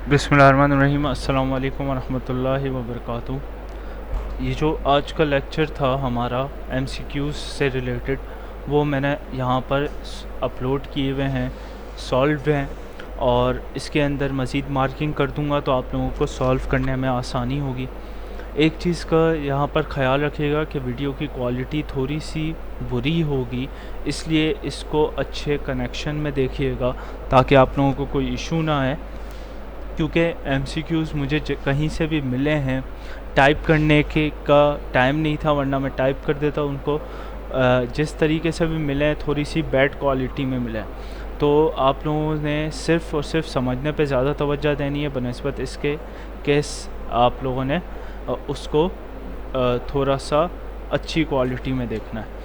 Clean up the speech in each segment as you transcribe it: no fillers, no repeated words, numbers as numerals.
बिस्मिल्लाहिर्रहमानिर्रहीम। अस्सलाम वालेकुम वरहमतुल्लाहि वबरकातुहू। ये जो आज का लेक्चर था हमारा एमसीक्यूज़ से रिलेटेड, वो मैंने यहाँ पर अपलोड किए हुए हैं, सॉल्व हैं, और इसके अंदर मज़ीद मार्किंग कर दूँगा तो आप लोगों को सॉल्व करने में आसानी होगी। एक चीज़ का यहाँ पर ख़याल रखिएगा कि वीडियो की क्वालिटी थोड़ी सी बुरी होगी, इसलिए इसको अच्छे कनेक्शन में देखिएगा ताकि आप लोगों को कोई इशू ना आए, क्योंकि एमसीक्यूज़ मुझे कहीं से भी मिले हैं, टाइप करने के का टाइम नहीं था, वरना मैं टाइप कर देता उनको। जिस तरीके से भी मिले हैं थोड़ी सी बैड क्वालिटी में मिले हैं, तो आप लोगों ने सिर्फ़ और सिर्फ समझने पे ज़्यादा तवज्जो देनी है बनस्बत इसके केस आप लोगों ने उसको थोड़ा सा अच्छी क्वालिटी में देखना है।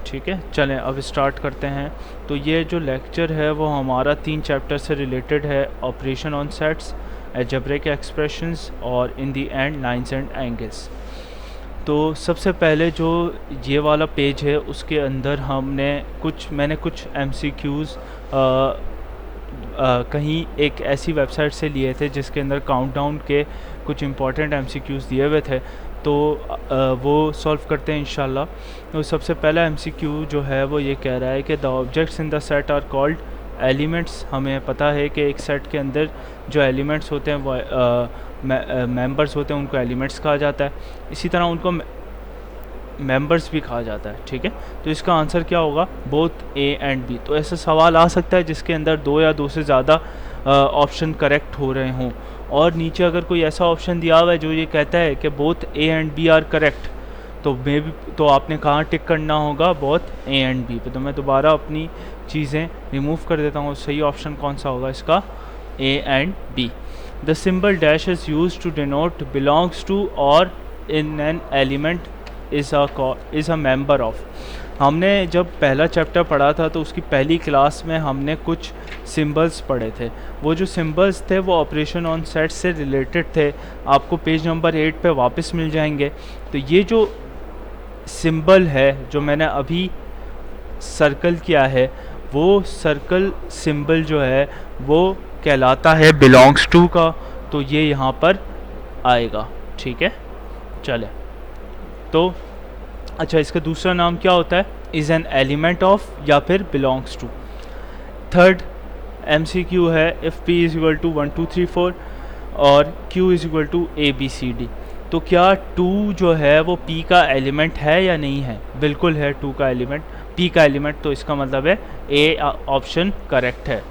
ठीक है, चलें अब स्टार्ट करते हैं। तो ये जो लेक्चर है वो हमारा 3 चैप्टर से रिलेटेड है, operation on sets, algebraic expressions और इन दी एंड लाइंस एंड एंगल्स। तो सबसे पहले जो ये वाला पेज है उसके अंदर मैंने कुछ एमसीक्यूज़ कहीं एक ऐसी वेबसाइट से लिए थे जिसके अंदर काउंटडाउन के कुछ इंपॉर्टेंट एमसीक्यूज़ दिए हुए थे, तो वो सॉल्व करते हैं इंशाल्लाह। तो सबसे पहला एमसीक्यू जो है वो ये कह रहा है कि the objects in the set are called elements. हमें पता है कि एक सेट के अंदर जो एलिमेंट्स होते हैं वो मेंबर्स होते हैं, उनको एलिमेंट्स कहा जाता है। इसी तरह उनको मेंबर्स भी कहा जाता है। ठीक है, तो इसका आंसर क्या होगा? Both A and B. तो ऐसा सवाल आ सकता है जिसके अंदर 2 या 2 से ज़्यादा ऑप्शन करेक्ट हो रहे हों, और नीचे अगर कोई ऐसा ऑप्शन दिया हुआ है जो ये कहता है कि both A and B are correct, तो आपने कहाँ टिक करना होगा? बोथ ए एंड बी पे। तो मैं दोबारा अपनी चीज़ें रिमूव कर देता हूँ। सही ऑप्शन कौन सा होगा इसका? A and B. The symbol dash is use to denote belongs to और in an element is a member of. हमने जब पहला चैप्टर पढ़ा था तो उसकी पहली क्लास में हमने कुछ सिंबल्स पढ़े थे। वो जो सिंबल्स थे वो ऑपरेशन ऑन सेट से रिलेटेड थे। आपको पेज नंबर 8 पे वापस मिल जाएंगे। तो ये जो सिंबल है जो मैंने अभी सर्कल किया है, वो सर्कल सिंबल जो है वो कहलाता है बिलोंग्स टू का, तो ये यहाँ पर आएगा। ठीक है, चले। तो अच्छा, इसका दूसरा नाम क्या होता है? इज़ एन एलिमेंट ऑफ या फिर बिलोंग्स टू। थर्ड एमसीक्यू है, if P is equal to 1 2 3 4 और q is equal to A B C D, तो क्या 2 जो है वो p का एलिमेंट है या नहीं है? बिल्कुल है, 2 का एलिमेंट, p का एलिमेंट, तो इसका मतलब है ए ऑप्शन करेक्ट है।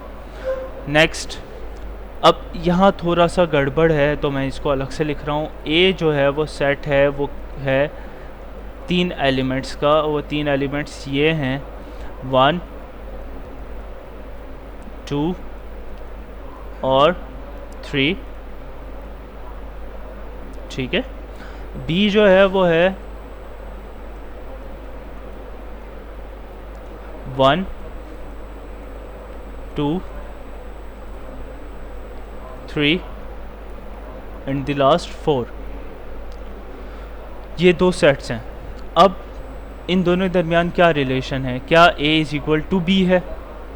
नेक्स्ट, अब यहाँ थोड़ा सा गड़बड़ है तो मैं इसको अलग से लिख रहा हूँ। ए जो है वो सेट है, वो है 3 एलिमेंट्स का। वो 3 एलिमेंट्स ये हैं 1 2 और 3। ठीक है, बी जो है वो है 1 2 3 एंड द लास्ट 4। ये 2 सेट्स हैं। अब इन दोनों के दरमियान क्या रिलेशन है? क्या a is equal to B है?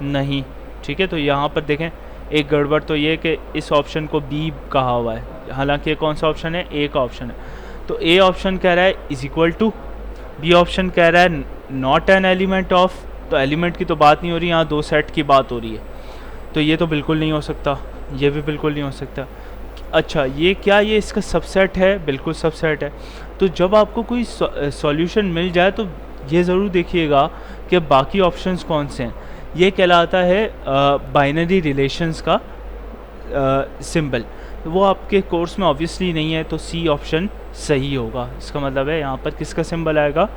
नहीं। ठीक है, तो यहाँ पर देखें एक गड़बड़ तो ये कि इस ऑप्शन को b कहा हुआ है, हालांकि ये कौन सा ऑप्शन है? a का ऑप्शन है। तो a ऑप्शन कह रहा है is equal to, b option कह रहा है नॉट एन एलिमेंट ऑफ। तो एलिमेंट की तो बात नहीं हो रही, यहाँ 2 सेट की बात हो रही है, तो ये तो बिल्कुल नहीं हो सकता, ये भी बिल्कुल नहीं हो सकता। अच्छा, ये क्या ये इसका सबसेट है? बिल्कुल सबसेट है। तो जब आपको कोई सॉल्यूशन मिल जाए तो ये ज़रूर देखिएगा कि बाकी ऑप्शंस कौन से हैं। ये कहलाता है बाइनरी रिलेशंस का सिंबल। वो आपके कोर्स में ऑब्वियसली नहीं है, तो सी ऑप्शन सही होगा। इसका मतलब है यहाँ पर किसका सिंबल आएगा?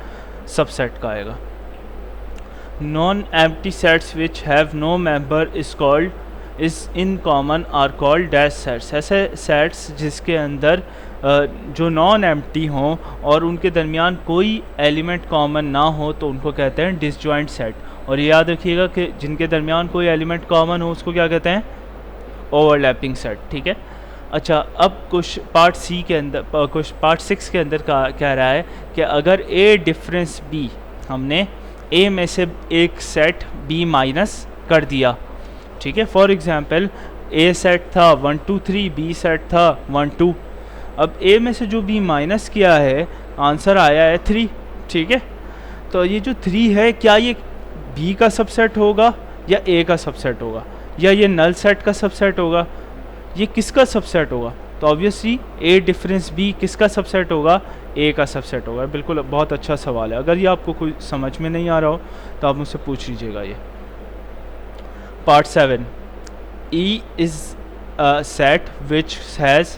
सबसेट का आएगा। Non empty sets which have no member is in common are called dash sets. ऐसे सेट्स जिसके अंदर जो नॉन एम्प्टी हों और उनके दरमियान कोई एलिमेंट कॉमन ना हो तो उनको कहते हैं डिसजॉइंट सेट। और ये याद रखिएगा कि जिनके दरमियान कोई एलिमेंट कॉमन हो उसको क्या कहते हैं? Overlapping set. ठीक है, अच्छा, अब कुछ पार्ट 6 के अंदर कह रहा है कि अगर a डिफरेंस b, हमने a में से एक सेट b माइनस कर दिया। ठीक है, फॉर एग्जांपल ए सेट था 1 2 3, बी सेट था 1 2। अब ए में से जो बी माइनस किया है आंसर आया है 3, ठीक है। तो ये जो 3 है क्या ये बी का सबसेट होगा या ए का सबसेट होगा, या ये नल सेट का सबसेट होगा, ये किसका सबसेट होगा? तो ऑब्वियसली ए डिफरेंस बी किसका सबसेट होगा? ए का सबसेट होगा। बिल्कुल, बहुत अच्छा सवाल है। अगर ये आपको कोई समझ में नहीं आ रहा हो तो आप मुझसे पूछ लीजिएगा। ये part 7, E is a set which has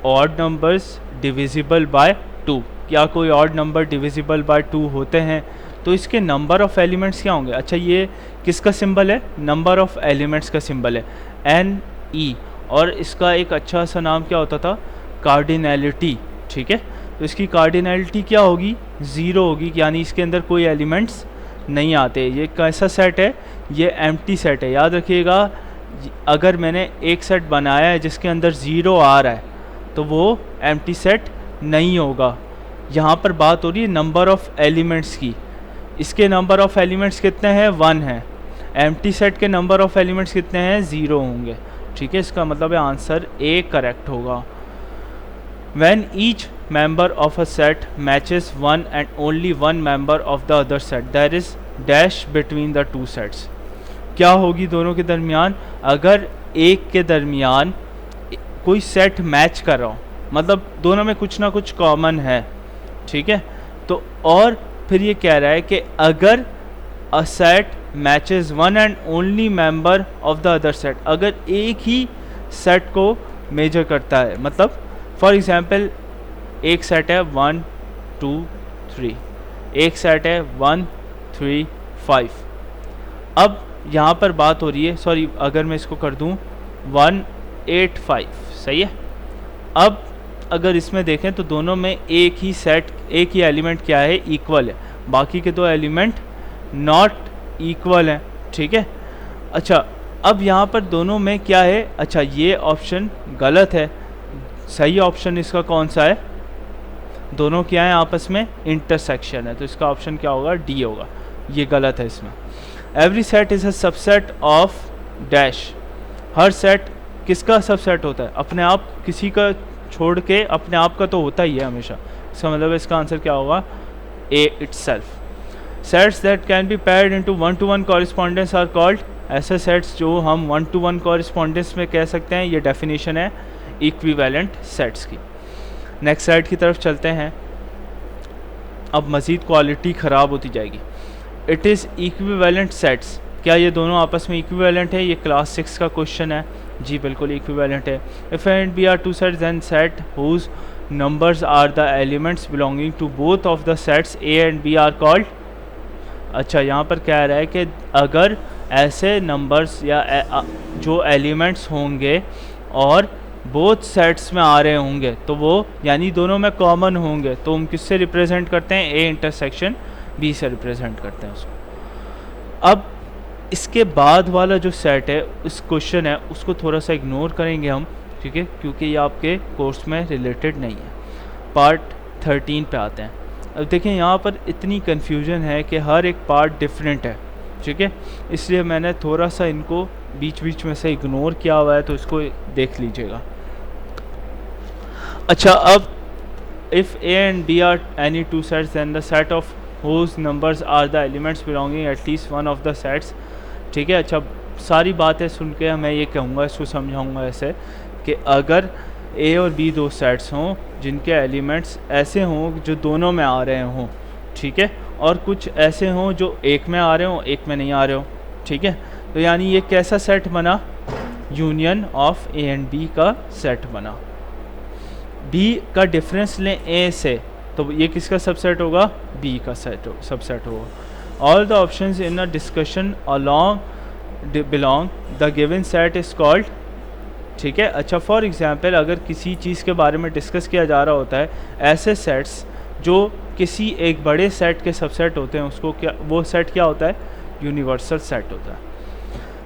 odd numbers divisible by 2। क्या कोई ऑड नंबर डिविजिबल बाय 2 होते हैं? तो इसके नंबर ऑफ़ एलिमेंट्स क्या होंगे? अच्छा, ये किसका सिंबल है? नंबर ऑफ़ एलिमेंट्स का सिंबल है एन ई, और इसका एक अच्छा सा नाम क्या होता था? कार्डिनैलिटी, ठीक है। तो इसकी कार्डिनैलिटी क्या होगी? 0 होगी, यानी इसके अंदर कोई एलिमेंट्स नहीं आते। ये कैसा सेट है? ये एम्प्टी सेट है। याद रखिएगा, अगर मैंने एक सेट बनाया है जिसके अंदर 0 आ रहा है तो वो एम्प्टी सेट नहीं होगा। यहाँ पर बात हो रही है नंबर ऑफ़ एलिमेंट्स की। इसके नंबर ऑफ़ एलिमेंट्स कितने हैं? 1 है। एम्प्टी सेट के नंबर ऑफ़ एलिमेंट्स कितने हैं? 0 होंगे, ठीक है। इसका मतलब है आंसर ए करेक्ट होगा। When each member of a set matches one and only one member of the other set, there is dash between the two sets. क्या होगी दोनों के दरमियान? अगर एक के दरमियान कोई सेट मैच कर रहा हो, मतलब दोनों में कुछ ना कुछ कॉमन है, ठीक है। तो और फिर ये कह रहा है कि अगर a set matches one and only member of the other set, अगर एक ही सेट को मेजर करता है, मतलब फॉर एग्जांपल एक सेट है 1 2 3, एक सेट है 1 3 5। अब यहाँ पर बात हो रही है, सॉरी अगर मैं इसको कर दूँ 1 8 5, सही है। अब अगर इसमें देखें तो दोनों में एक ही सेट, एक ही एलिमेंट क्या है? इक्वल है। बाकी के दो एलिमेंट नॉट इक्वल हैं, ठीक है। अच्छा, अब यहाँ पर दोनों में क्या है? अच्छा, ये ऑप्शन गलत है। सही ऑप्शन इसका कौन सा है? दोनों क्या है आपस में? इंटरसेक्शन है। तो इसका ऑप्शन क्या होगा? डी होगा। ये गलत है इसमें। Every set is a subset of dash. Her set किसका सबसेट होता है? अपने आप, किसी का छोड़ के अपने आप का तो होता ही है हमेशा। इसका मतलब इसका आंसर क्या होगा? A itself. Sets that can be paired into 1-to-1 correspondence are called. ऐसे सेट्स जो हम 1-to-1 कॉरिस्पॉन्डेंस में कह सकते हैं, ये डेफिनेशन है इक्विवेलेंट सेट्स की। नेक्स्ट स्लाइड की तरफ चलते हैं। अब मज़ीद क्वालिटी ख़राब होती जाएगी। It is equivalent sets. क्या ये दोनों आपस में इक्विवेलेंट है? ये क्लास 6 का क्वेश्चन है। जी बिल्कुल इक्विवेलेंट है। If and B are two sets then set whose numbers are the elements belonging to both of the sets A and B are called. अच्छा, यहाँ पर कह रहा है कि अगर ऐसे नंबर्स या जो एलिमेंट्स होंगे और बोथ सेट्स में आ रहे होंगे तो वो यानी दोनों में कॉमन होंगे, तो हम किससे रिप्रेजेंट करते हैं? ए इंटरसेक्शन बी से रिप्रेजेंट करते हैं उसको। अब इसके बाद वाला जो सेट है, उस क्वेश्चन है, उसको थोड़ा सा इग्नोर करेंगे हम, ठीक है, क्योंकि ये आपके कोर्स में रिलेटेड नहीं है। पार्ट 13 पे आते हैं। अब देखें यहाँ पर इतनी कन्फ्यूजन है कि हर एक पार्ट डिफरेंट है, ठीक है, इसलिए मैंने थोड़ा सा इनको बीच बीच में से इग्नोर किया हुआ है, तो इसको देख लीजिएगा। अच्छा, अब if A and B are any two sets then the set of whose numbers are the elements belonging at least one of the sets, ठीक है। अच्छा, सारी बातें सुन के मैं ये कहूँगा, इसको समझाऊँगा ऐसे कि अगर ए और बी दो सेट्स हों जिनके एलिमेंट्स ऐसे हों जो दोनों में आ रहे हों, ठीक है, और कुछ ऐसे हों जो एक में आ रहे हों, एक में नहीं आ रहे हों, ठीक है, तो यानी ये कैसा सेट बना? Union of A and B का सेट बना। बी का डिफरेंस लें ए से, तो ये किसका सबसेट होगा? बी का सबसेट होगा। All the options in a discussion along belong the given set is called, ठीक है। अच्छा, फॉर एग्जांपल अगर किसी चीज़ के बारे में डिस्कस किया जा रहा होता है, ऐसे सेट्स जो किसी एक बड़े सेट के सबसेट होते हैं, उसको क्या, वो सेट क्या होता है? यूनिवर्सल सेट होता है।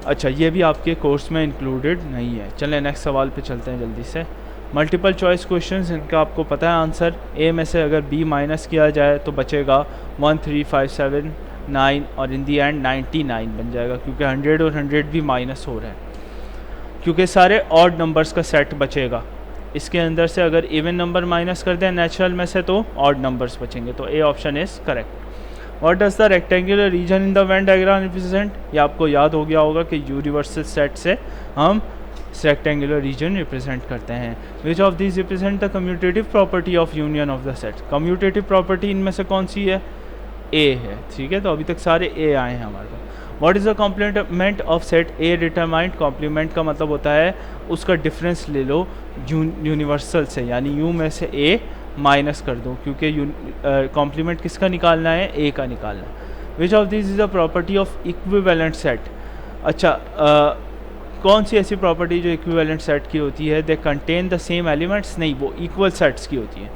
अच्छा, ये भी आपके कोर्स में इंक्लूडेड नहीं है। चलें नेक्स्ट सवाल पे चलते हैं जल्दी से। मल्टीपल चॉइस क्वेश्चंस, इनका आपको पता है आंसर। ए में से अगर बी माइनस किया जाए तो बचेगा 1 3 5 7 9 और इन दी एंड 99 बन जाएगा, क्योंकि 100 और 100 भी माइनस हो रहा है। क्योंकि सारे ऑड नंबर्स का सेट बचेगा। इसके अंदर से अगर इवन नंबर माइनस कर दें नेचुरल में से तो ऑड नंबर्स बचेंगे, तो A option is correct. What does the rectangular reason in the Venn diagram represent? ये आपको याद हो गया होगा कि यूनिवर्सल सेट से हम रेक्टेंगुलर रीजन रिप्रेजेंट करते हैं। Which of these represent the commutative property of union of the set? Commutative property इनमें से कौन सी है? ए है, ठीक है, तो अभी तक सारे ए आए हैं हमारे पास। What is the complement of set A determined? Complement का मतलब होता है उसका डिफरेंस ले लो यूनिवर्सल से, यानी यू में से ए माइनस कर दो, क्योंकि कॉम्प्लीमेंट किसका निकालना है? ए का निकालना है। Which of this is the property of equivalent set? अच्छा, कौन सी ऐसी प्रॉपर्टी जो इक्विवेलेंट सेट की होती है? They contain the same elements? नहीं, वो इक्वल सेट्स की होती है।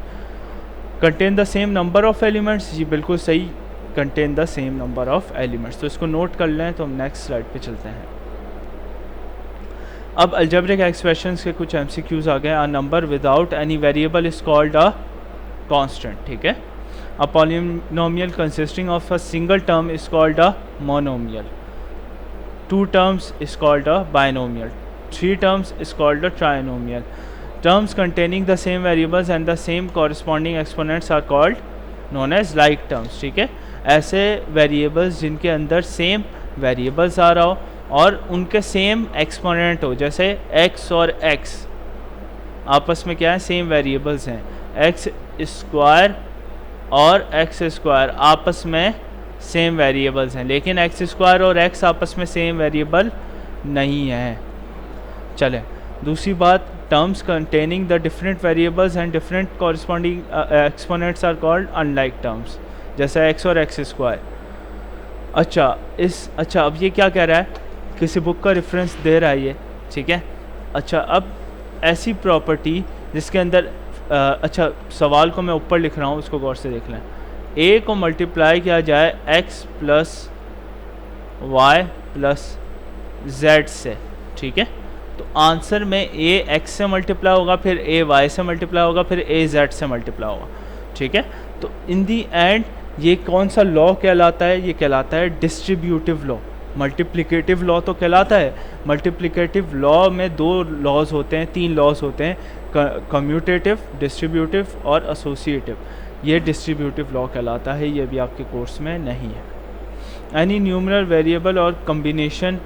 Contain the same number of elements? जी बिल्कुल सही, contain the same number of elements. तो इसको नोट कर लें, तो हम नेक्स्ट स्लाइड पे चलते हैं। अब अलजेब्रिक एक्सप्रेशंस के कुछ एमसीक्यूज आ गए। A number without any variable is called a constant, ठीक है। A polynomial consisting of a single term is called a monomial. 2 terms is called a binomial. 3 terms is called a trinomial. Terms containing the same variables and the same corresponding exponents are called known as like terms, ठीक है। ऐसे variables जिनके अंदर same variables आ रहा हो और उनके same exponent हो, जैसे x और x आपस में क्या है? same variables हैं। x स्क्वायर और x स्क्वायर आपस में सेम वेरिएबल्स हैं, लेकिन एक्स स्क्वायर और एक्स आपस में सेम वेरिएबल नहीं है। चले दूसरी बात, terms containing the different variables and different corresponding exponents are called unlike terms, जैसे एक्स और एक्स स्क्वायर। अच्छा अब ये क्या कह रहा है? किसी बुक का रेफरेंस दे रहा है ये, ठीक है। अच्छा, अब ऐसी प्रॉपर्टी जिसके अंदर अच्छा सवाल को मैं ऊपर लिख रहा हूँ, उसको गौर से देख लें। ए को मल्टीप्लाई किया जाए x plus y plus z से, ठीक है, तो आंसर में ए x से मल्टीप्लाई होगा, फिर ए y से मल्टीप्लाई होगा, फिर ए z से मल्टीप्लाई होगा, ठीक है। तो इन दी एंड ये कौन सा लॉ कहलाता है? ये कहलाता है डिस्ट्रीब्यूटिव लॉ। मल्टीप्लिकेटिव लॉ तो कहलाता है, मल्टीप्लिकेटिव लॉ में 2 लॉज होते हैं, 3 लॉज होते हैं, कम्यूटेटिव, डिस्ट्रीब्यूटिव और एसोसिएटिव। ये डिस्ट्रीब्यूटिव लॉ कहलाता है, ये भी आपके कोर्स में नहीं है। एनी न्यूमरल वेरिएबल और कम्बिनेशन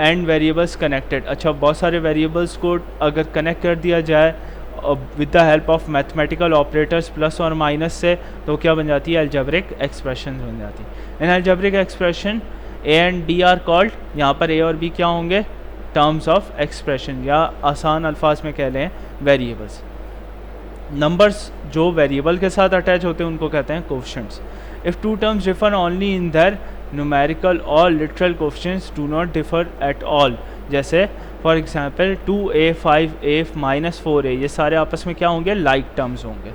एंड वेरिएबल्स कनेक्टेड। अच्छा, बहुत सारे वेरिएबल्स को अगर कनेक्ट कर दिया जाए with the help of mathematical operators plus और माइनस से, तो क्या बन जाती है? अलजेब्रिक एक्सप्रेशन बन जाती है। In algebraic expression A and D are called, यहाँ पर ए और बी क्या होंगे? टर्म्स ऑफ एक्सप्रेशन, या आसान अल्फाज में कह लें वेरिएबल्स। नंबर्स जो वेरिएबल के साथ अटैच होते हैं उनको कहते हैं coefficients. If 2 terms differ only in their numerical और literal coefficients do not differ at all, जैसे for example 2a 5a minus 4a, ये सारे आपस में क्या होंगे? लाइक टर्म्स होंगे।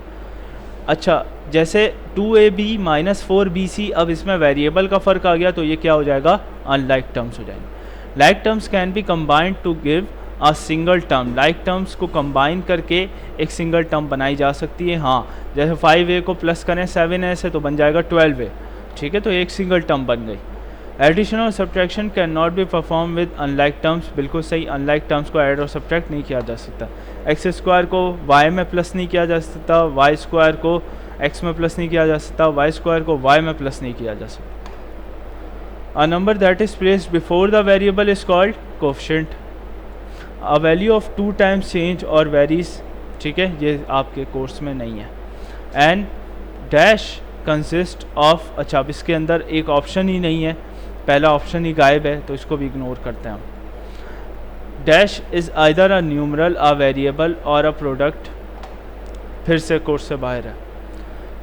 अच्छा, जैसे 2ab माइनस 4bc, अब इसमें वेरिएबल का फ़र्क आ गया तो ये क्या हो जाएगा? अनलाइक टर्म्स हो जाएंगे। Like terms can be combined to give a single term. Like terms को कंबाइन करके एक सिंगल टर्म बनाई जा सकती है। हाँ, जैसे 5a को प्लस करें 7a से तो बन जाएगा 12a, ठीक है, तो एक सिंगल टर्म बन गई। एडिशन और subtraction can not be perform with unlike terms. बिल्कुल सही, अनलाइक टर्म्स को ऐड और सब्ट्रैक्ट नहीं किया जा सकता। एक्स स्क्वायर को वाई में प्लस नहीं किया जा सकता, वाई स्क्वायर को एक्स में प्लस नहीं किया जा सकता, वाई स्क्वायर को वाई में प्लस नहीं किया जा सकता। A number that is placed before the variable is called coefficient. A value of 2 times change और वेरीज, ठीक है, ये आपके कोर्स में नहीं है। एंड डैश कंसिस्ट ऑफ, अच्छा अब इसके अंदर एक ऑप्शन ही नहीं है, पहला ऑप्शन ही गायब है, तो इसको भी इग्नोर करते हैं हम। Dash is either a numeral, a variable और अ प्रोडक्ट, फिर से कोर्स से बाहर है।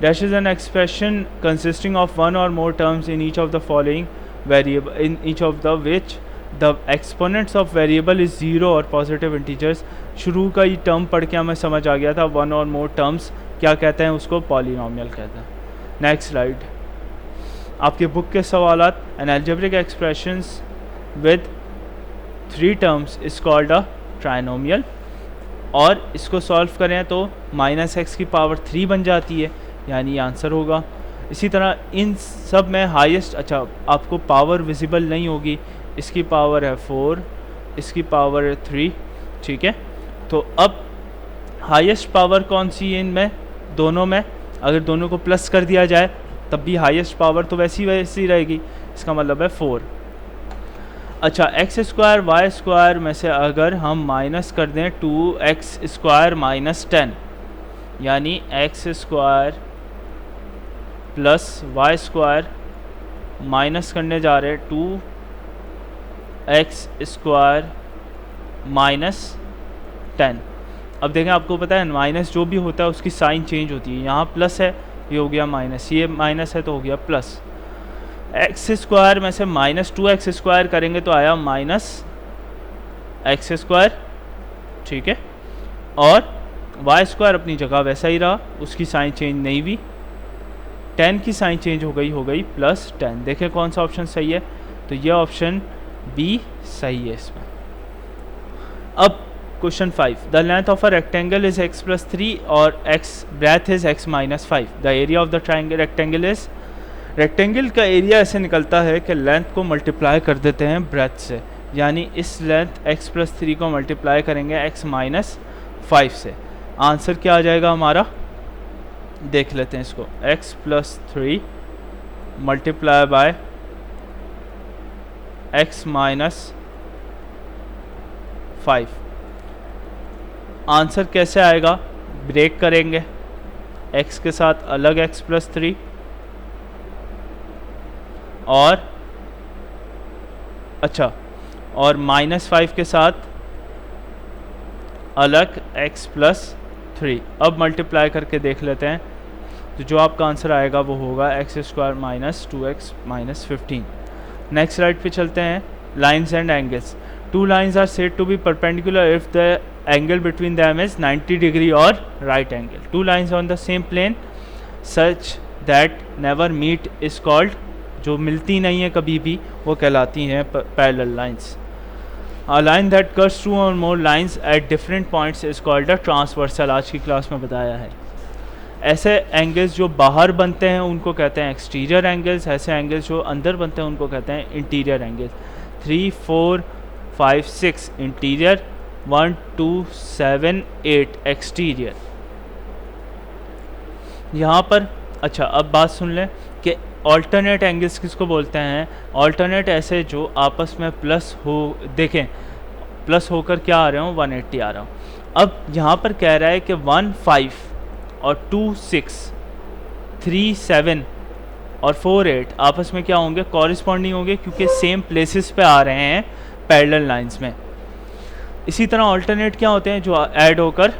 Dash is an expression consisting of 1 और मोर terms in each of the following variable, in each of the which the exponents of variable is 0 और positive integers. शुरू का ये टर्म पढ़ के हमें समझ आ गया था, 1 और मोर टर्म्स क्या कहते हैं? उसको पॉलिनोमियल कहते हैं। नेक्स्ट स्लाइड, आपके बुक के सवालात। An algebraic expressions with 3 terms is called a trinomial, और इसको सॉल्व करें तो -x की पावर 3 बन जाती है, यानी आंसर होगा। इसी तरह इन सब में हाईएस्ट, अच्छा आपको पावर विजिबल नहीं होगी, इसकी पावर है 4, इसकी पावर 3, ठीक है। तो अब हाईएस्ट पावर कौन सी है इनमें दोनों में? अगर दोनों को प्लस कर दिया जाए तब भी हाईएस्ट पावर तो वैसी रहेगी, इसका मतलब है 4। अच्छा, एक्स स्क्वायर वाई स्क्वायर में से अगर हम माइनस कर दें 2x स्क्वायर माइनस 10, यानी x square plus y square minus करने जा रहे 2x स्क्वायर माइनस 10। अब देखें, आपको पता है माइनस जो भी होता है उसकी साइन चेंज होती है। यहाँ प्लस है, ये हो गया माइनस, ये माइनस है तो हो गया प्लस। एक्स स्क्वायर में से माइनस 2x स्क्वायर करेंगे तो आया माइनस एक्स स्क्वायर, ठीक है। और वाई स्क्वायर अपनी जगह वैसा ही रहा, उसकी साइन चेंज नहीं हुई। 10 की साइन चेंज हो गई प्लस 10। देखें कौन सा ऑप्शन सही है, तो ये ऑप्शन बी सही है इसमें। अब question 5, the length of a rectangle is x plus 3 और x breadth is x minus 5। The area of the triangle rectangle is, rectangle का एरिया ऐसे निकलता है कि लेंथ को मल्टीप्लाई कर देते हैं ब्रेथ से, यानी इस लेंथ x प्लस 3 को मल्टीप्लाई करेंगे x माइनस 5 से। आंसर क्या आ जाएगा हमारा, देख लेते हैं इसको। x plus 3 multiply by x minus 5। Answer कैसे आएगा, ब्रेक करेंगे x के साथ अलग x प्लस 3 और अच्छा और माइनस 5 के साथ अलग x प्लस 3। अब मल्टीप्लाई करके देख लेते हैं, तो जो आपका आंसर आएगा वो होगा x square minus 2x minus 15। Next slide पे चलते हैं, lines and angles. Two lines are said to be perpendicular if the angle between them is 90 degree or right angle. Two lines on the same plane such that never meet is called, जो मिलती नहीं है कभी भी वो कहलाती हैं parallel lines. A line that cuts two or more lines at different points is called a transversal. आज की क्लास में बताया है। ऐसे एंगल्स जो बाहर बनते हैं उनको कहते हैं एक्सटीरियर एंगल्स, ऐसे एंगल्स जो अंदर बनते हैं उनको कहते हैं इंटीरियर एंगल्स। 3, 4, 5, 6 interior, 1, 2, 7, 8 exterior. यहाँ पर अच्छा अब बात सुन लें कि ऑल्टरनेट एंगल्स किसको बोलते हैं। ऑल्टरनेट ऐसे जो आपस में प्लस हो, देखें प्लस होकर क्या आ रहे हो, 180 आ रहा हूँ। अब यहाँ पर कह रहा है कि 1, 5 और 2, 6, 3, 7 और 4, 8 आपस में क्या होंगे, कॉरिस्पॉन्डिंग होंगे, क्योंकि सेम प्लेसेस पे आ रहे हैं पैरेलल लाइंस में। इसी तरह ऑल्टरनेट क्या होते हैं, जो ऐड होकर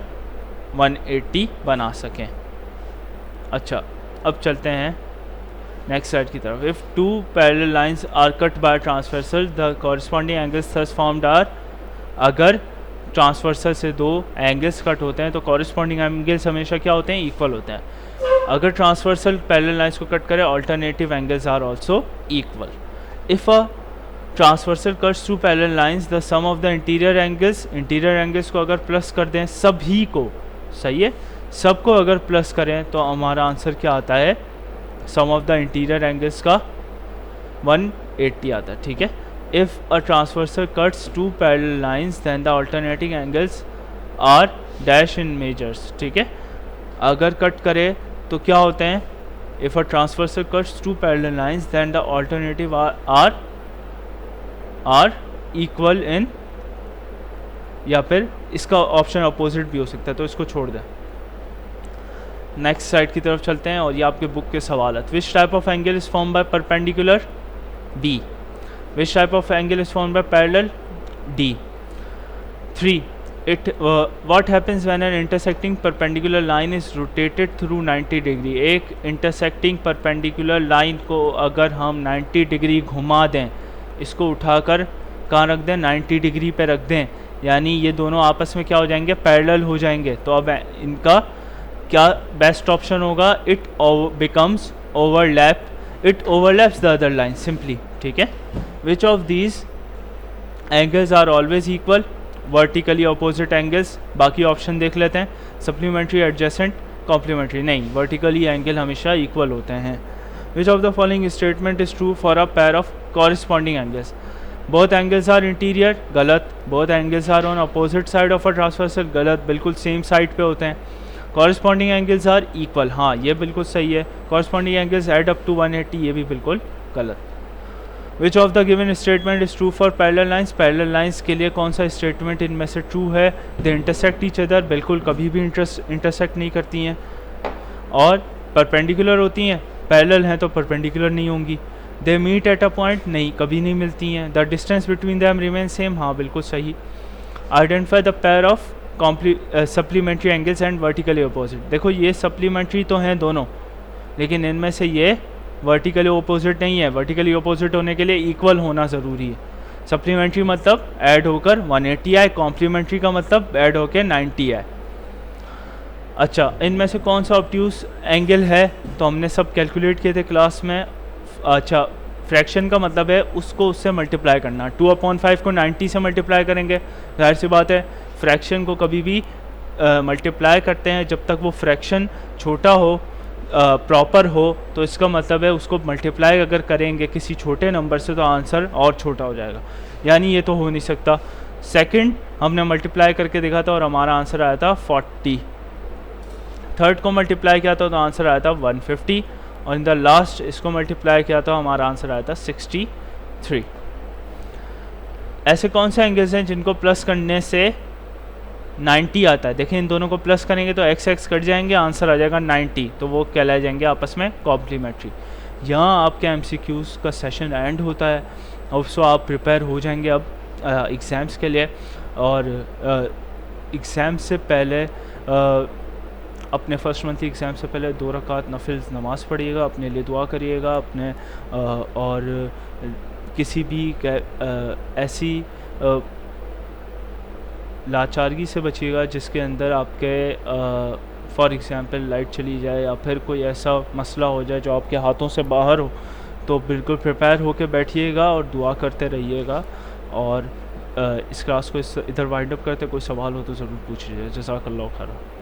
180 बना सकें। अच्छा अब चलते हैं नेक्स्ट स्लाइड की तरफ। If two parallel lines are cut by transversal the corresponding angles thus formed are, अगर ट्रांसवर्सल से दो एंगल्स कट होते हैं तो कॉरस्पॉन्डिंग एंगल्स हमेशा क्या होते हैं, इक्वल होते हैं। अगर ट्रांसवर्सल पैरेलल लाइंस को कट करें alternative angles are also equal. If a transversal cuts two parallel lines the sum of the interior angles, interior angles को अगर प्लस कर दें सभी को, सही है, सबको अगर प्लस करें तो हमारा आंसर क्या आता है, sum of the interior angles का 180 आता है, ठीक है। If a transversal cuts two parallel lines then the alternating angles are dash in measures, ठीक है। अगर कट करे तो क्या होते हैं, if a transversal cuts two parallel lines then the alternative are equal in, या फिर इसका ऑप्शन अपोजिट भी हो सकता है, तो इसको छोड़ दें। नेक्स्ट साइड की तरफ चलते हैं और ये आपके बुक के सवाल। Which type of angle is form by perpendicular, B. Which type of angle is form by parallel, D. 3 what happens when an intersecting perpendicular line is rotated through 90 degree. एक intersecting perpendicular line को अगर हम 90 degree घुमा दें, इसको उठाकर कहाँ रख दें, 90 डिग्री पे रख दें, यानी ये दोनों आपस में क्या हो जाएंगे, पैरेलल हो जाएंगे। तो अब इनका क्या बेस्ट ऑप्शन होगा, it becomes overlap, it overlaps the other line simply, ठीक है। Which of these angles are always equal, vertically opposite angles. बाकी ऑप्शन देख लेते हैं, सप्लीमेंट्री, एडजेसेंट, कॉम्प्लीमेंट्री। नहीं, वर्टिकली एंगल हमेशा इक्वल होते हैं। Which of the following statement is true for a pair of corresponding angles, both angles are interior, गलत। Both angles are on opposite side of a transversal, गलत, बिल्कुल same side पे होते हैं। Corresponding angles are equal, हाँ ये बिल्कुल सही है। Corresponding angles add up to 180, ये भी बिल्कुल गलत। Which of the given statement is true for parallel lines, parallel lines के लिए कौन सा स्टेटमेंट इनमें से ट्रू है? दे इंटरसेक्ट ईच अदर, बिल्कुल कभी भी इंटरसेक्ट नहीं करती हैं। और परपेंडिकुलर होती हैं, पैरेलल हैं तो परपेंडिकुलर नहीं होंगी। They meet at a point, नहीं कभी नहीं मिलती हैं। The distance between them remain same, हाँ बिल्कुल सही। Identify the pair of supplementary angles and vertically opposite, देखो ये सप्लीमेंट्री तो हैं दोनों, लेकिन इनमें से ये वर्टिकली अपोजिट नहीं है। वर्टिकली अपोजिट होने के लिए इक्वल होना ज़रूरी है। सप्लीमेंट्री मतलब ऐड होकर 180 आए, कॉम्प्लीमेंट्री का मतलब ऐड होकर 90 आए। अच्छा, इनमें से कौन सा ऑब्ट्यूस एंगल है? तो हमने सब कैलकुलेट किए थे क्लास में। अच्छा, फ्रैक्शन का मतलब है उसको उससे मल्टीप्लाई करना। 2/5 को 90 से मल्टीप्लाई करेंगे, जाहिर सी बात है फ्रैक्शन को कभी भी मल्टीप्लाई करते हैं जब तक वो फ्रैक्शन छोटा हो, प्रॉपर हो, तो इसका मतलब है उसको मल्टीप्लाई अगर करेंगे किसी छोटे नंबर से तो आंसर और छोटा हो जाएगा, यानी ये तो हो नहीं सकता। सेकंड हमने मल्टीप्लाई करके देखा था और हमारा आंसर आया था 40। थर्ड को मल्टीप्लाई किया था तो आंसर आया था 150, और इन द लास्ट इसको मल्टीप्लाई किया तो हमारा आंसर आया था 63। ऐसे कौन से एंगल्स हैं जिनको प्लस करने से 90 आता है? देखिए इन दोनों को प्लस करेंगे तो एक्स एक्स कट जाएंगे, आंसर आ जाएगा 90, तो वो कहलाए जाएंगे आपस में कॉम्प्लीमेंट्री। यहाँ आपके एमसीक्यूज़ का सेशन एंड होता है, और सो आप प्रिपेयर हो जाएंगे अब एग्ज़ाम्स के लिए। और एग्ज़ाम से पहले अपने फर्स्ट मंथ एग्ज़ाम से पहले 2 रकात नफिल नमाज़ पढ़िएगा, अपने लिए दुआ करिएगा, अपने और किसी भी ऐसी लाचारगी से बचिएगा जिसके अंदर आपके फॉर एग्ज़ाम्पल लाइट चली जाए या फिर कोई ऐसा मसला हो जाए जो आपके हाथों से बाहर हो, तो बिल्कुल प्रिपेयर होकर बैठिएगा और दुआ करते रहिएगा। और इस क्लास को इधर वाइंड अप करते, कोई सवाल हो तो ज़रूर पूछिए। जज़ाकल्लाह खैर।